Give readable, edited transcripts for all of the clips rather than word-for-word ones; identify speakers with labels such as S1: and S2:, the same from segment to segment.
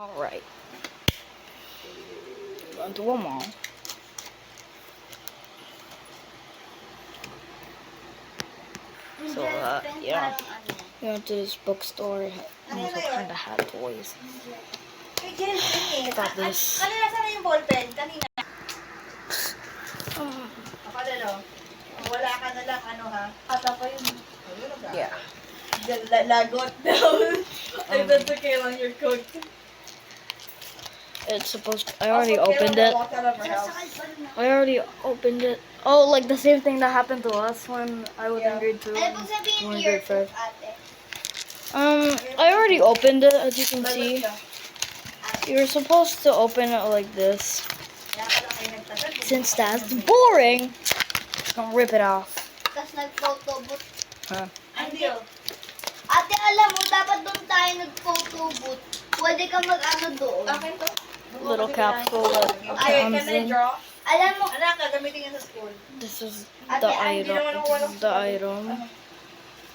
S1: Alright. Going to a mall. So, yeah. We went to this bookstore. It also kind of had toys. I got this.
S2: Kanina sana yung ballpen? Kanina. Wala ka na lang, ano ha? Ata pa yun.
S1: Yeah.
S2: Lagot down. I bet okay lang your coat.
S1: It's supposed to, I already opened it. I already opened it. Oh, like the same thing that happened to us when I was in grade 2. We're in grade 5. I already opened it, as you can see. You're supposed to open it like this. Since that's boring, I'm gonna rip it off.
S3: Tapos nag-photo booth.
S1: Huh?
S3: Ate, alam mo, dapat doon tayo nag-photo booth. Pwede ka mag-ano doon.
S2: Akin to?
S1: Little capsule that
S2: Okay,
S1: comes
S2: can I
S1: in.
S2: draw?
S3: Alam mo,
S2: Anak, gagamitin yan sa school.
S1: This is
S3: Ate,
S1: the
S3: hindi
S1: item. This is the item.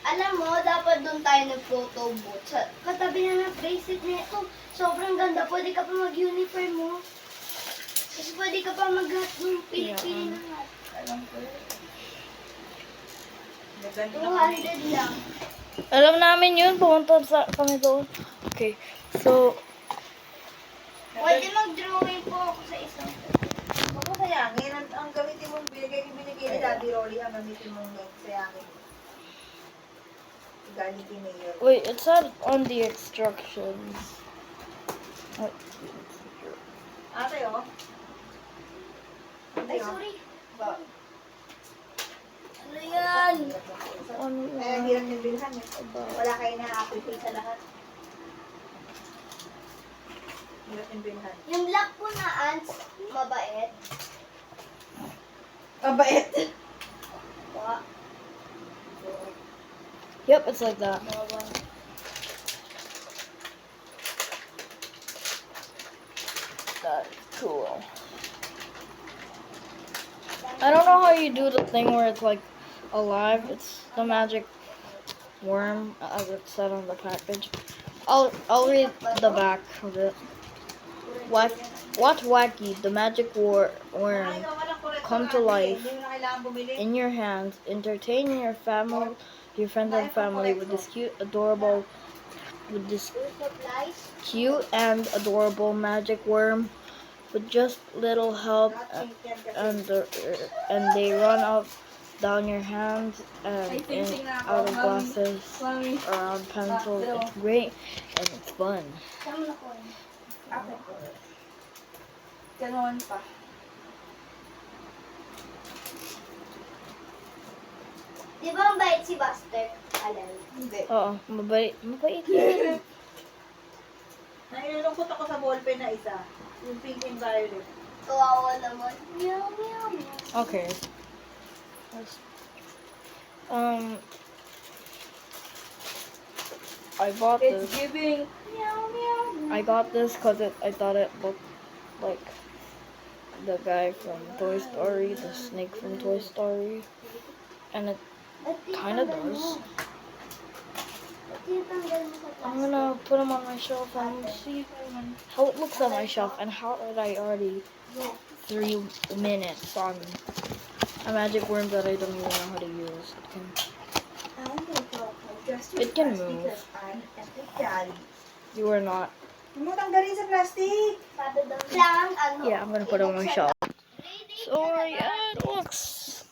S3: alam mo, dapat doon tayo nag-photo booth. Sa katabi na ng bracelet na ito. Sobrang ganda. Pwede ka pa mag-uniform mo. Tapos pwede ka pa mag-hat ng pili-pili na hat.
S2: Alam ko yun.
S3: 200 lang.
S1: Alam namin yun. Pumunta kami doon. Okay. So,
S3: Pwede mag-drawing po ako sa isang.
S2: Huwag mo sayangin. Ang gamitin mong binigay ni Daddy Rolly, ang gamitin mong sayangin. Galing ni Mayor.
S1: wait, it said on the instructions. What?
S2: Ate, oh.
S3: Ay, sorry.
S2: Ba?
S3: Ano yan?
S2: Eh, hirap yung bilhan eh. Wala kayo na Apple Pay sa lahat. Hirap yung bilhan.
S3: Yung black po na ants, mabait.
S2: Mabait.
S3: Wa.
S1: Yep, it's like that. That's cool. I don't know how you do the thing where it's like alive. It's the magic worm, as it said on the package. I'll read the back of it. Watch Wacky, the magic worm, come to life in your hands, entertaining your family, your friends and family with this cute and adorable magic worm. With just little help, and they run up down your hands and out of glasses, around pencils. It's great and it's fun.
S2: Ganon pa.
S3: Di ba ang bait si Buster? Alam.
S2: Hindi.
S1: Oo, mabait yan.
S2: Nailulungkot ako sa ballpen na isa. Yung pink and violet.
S3: Kawawa naman. Meow, meow, meow.
S1: Okay. I bought
S2: It's
S1: this.
S2: giving meow meow.
S1: I got this because I thought it looked like the guy from Toy Story, the snake from Toy Story, and it kind of does. I'm gonna put them on my shelf and see how it looks on my shelf and how did I already 3 minutes on a magic worm that I don't even know how to use. It can move. You are not.
S2: Tanggalin sa plastic.
S1: Yeah, I'm gonna put it on my shelf. So yeah, it looks.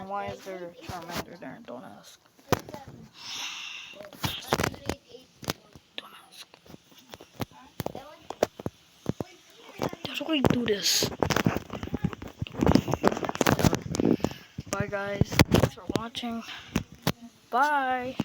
S1: Why is there a Charmander there? Don't ask. Don't ask. How do I do this? Bye guys. Thanks for watching. Bye.